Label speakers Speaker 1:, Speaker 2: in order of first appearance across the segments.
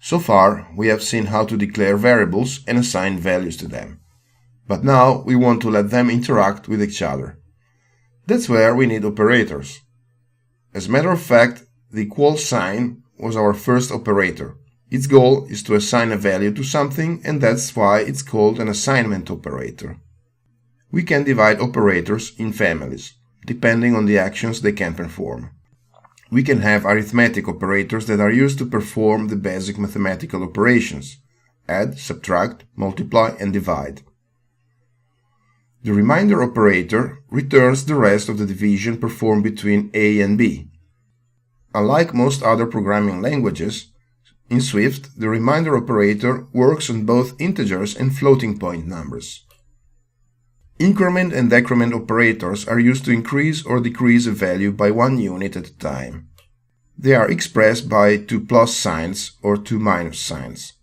Speaker 1: So far, we have seen how to declare variables and assign values to them. But now we want to let them interact with each other. That's where we need operators. As a matter of fact, the equal sign was our first operator. Its goal is to assign a value to something, and that's why it's called an assignment operator. We can divide operators in families, depending on the actions they can perform. We can have arithmetic operators that are used to perform the basic mathematical operations: add, subtract, multiply, and divide. The remainder operator returns the rest of the division performed between A and B. Unlike most other programming languages, in Swift, the remainder operator works on both integers and floating point numbers. Increment and decrement operators are used to increase or decrease a value by 1 unit at a time. They are expressed by 2 plus signs or 2 minus signs.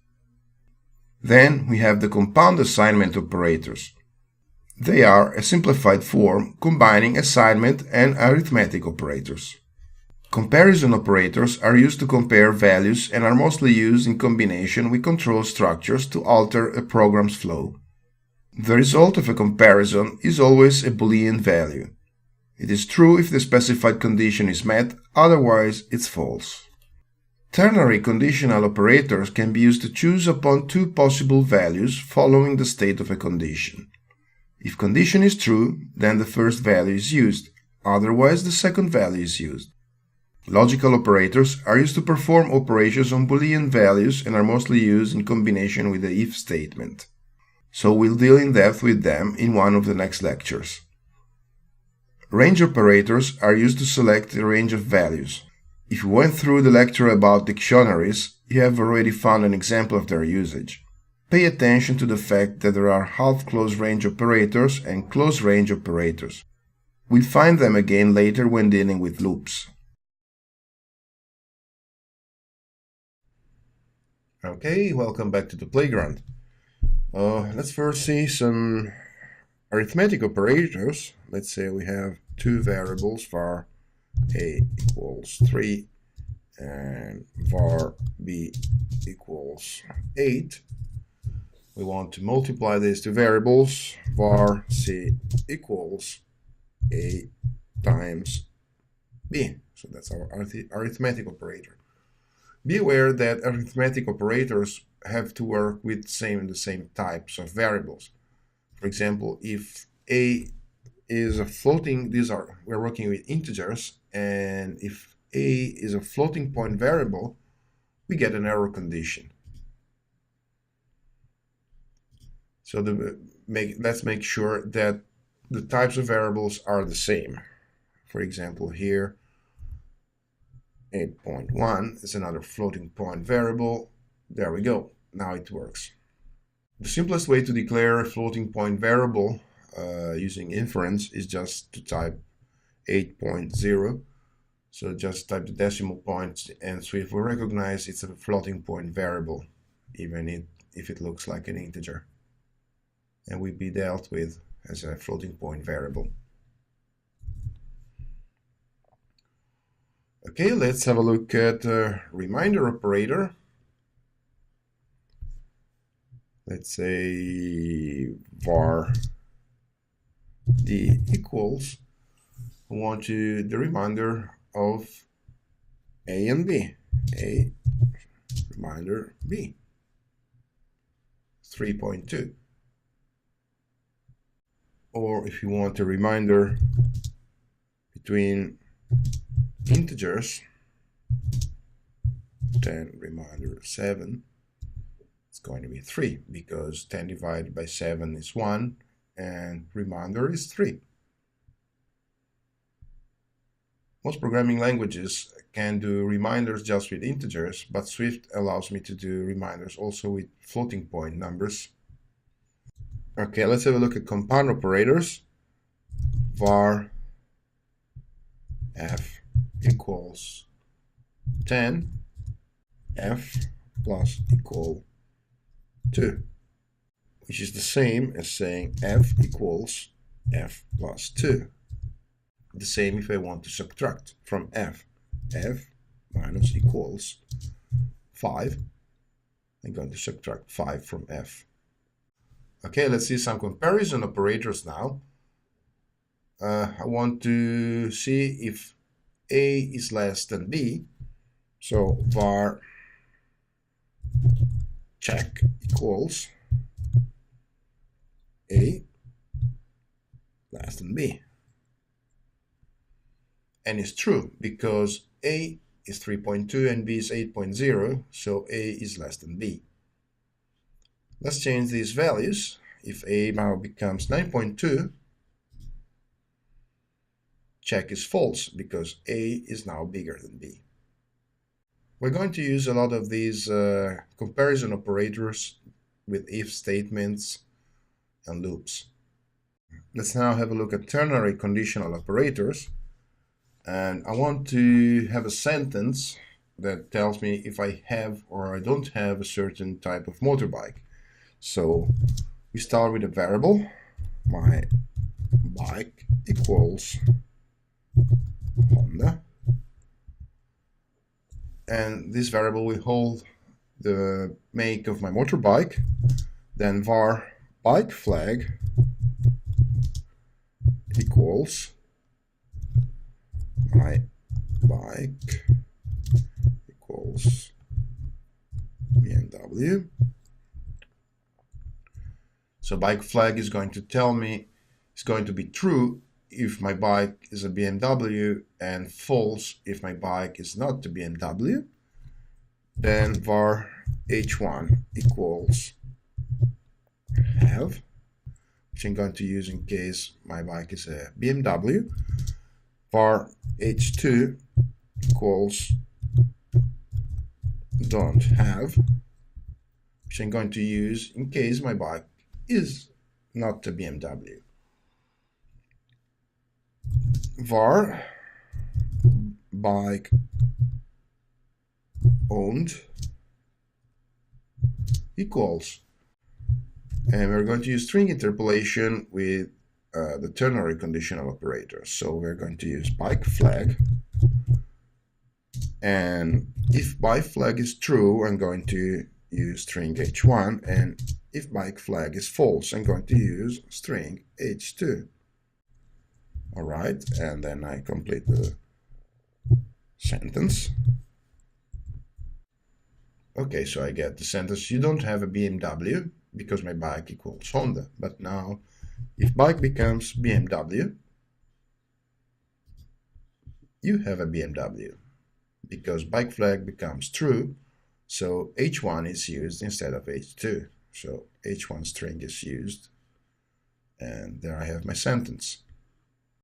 Speaker 1: Then we have the compound assignment operators. They are a simplified form combining assignment and arithmetic operators. Comparison operators are used to compare values and are mostly used in combination with control structures to alter a program's flow. The result of a comparison is always a Boolean value. It is true if the specified condition is met, otherwise it's false. Ternary conditional operators can be used to choose upon 2 possible values following the state of a condition. If condition is true, then the first value is used, otherwise the second value is used. Logical operators are used to perform operations on Boolean values and are mostly used in combination with the if statement. So we'll deal in depth with them in one of the next lectures. Range operators are used to select a range of values. If you went through the lecture about dictionaries, you have already found an example of their usage. Pay attention to the fact that there are half-close range operators and close range operators. We'll find them again later when dealing with loops. Okay, welcome back to the playground. Let's first see some arithmetic operators. Let's say we have 2 variables var a equals 3 and var b equals 8. We want to multiply these 2 variables. Var c equals a times b. So that's our arithmetic operator. Be aware that arithmetic operators have to work with the same types of variables. For example, if a is a floating, we're working with integers, and if a is a floating point variable, we get an error condition. So let's make sure that the types of variables are the same. For example, here 8.1 is another floating point variable. There we go. Now it works. The simplest way to declare a floating point variable using inference is just to type 8.0. So just type the decimal point and Swift will recognize it's a floating point variable, even if it looks like an integer, and will be dealt with as a floating point variable. Okay, let's have a look at a remainder operator. Let's say var d equals, we want the remainder of a and b. A remainder b, 3.2. Or if you want a remainder between integers, 10 remainder 7, it's going to be 3, because 10 divided by 7 is 1 and remainder is 3. Most programming languages can do reminders just with integers, but Swift allows me to do reminders also with floating point numbers. Okay, let's have a look at compound operators. Var f equals 10, f plus equal 2, which is the same as saying f equals f plus 2. The same if I want to subtract from f. F minus equals 5 I'm going to subtract 5 from f. Okay, let's see some comparison operators now. I want to see if a is less than b. So var check equals a less than b. And it's true because a is 3.2 and b is 8.0, so a is less than b. Let's change these values. If a now becomes 9.2, check is false because a is now bigger than b. We're going to use a lot of these comparison operators with if statements and loops. Let's now have a look at ternary conditional operators. And I want to have a sentence that tells me if I have or I don't have a certain type of motorbike. So we start with a variable, my bike equals Honda. And this variable will hold the make of my motorbike. Then var bike flag equals my bike equals BMW. So bike flag is going to tell me, it's going to be true if my bike is a BMW and false if my bike is not a BMW. Then var h1 equals have, which I'm going to use in case my bike is a BMW. Var h2 equals don't have, which I'm going to use in case my bike is not a BMW. Var bike owned equals, and we're going to use string interpolation with the ternary conditional operator. So we're going to use bike flag, and if bike flag is true, I'm going to use string h1, and if bike flag is false, I'm going to use string h2. All right, and then I complete the sentence. Okay, so I get the sentence, you don't have a BMW because my bike equals Honda. But now, if bike becomes BMW, you have a BMW because bike flag becomes true, so h1 is used instead of h2. So h1 string is used, and there I have my sentence.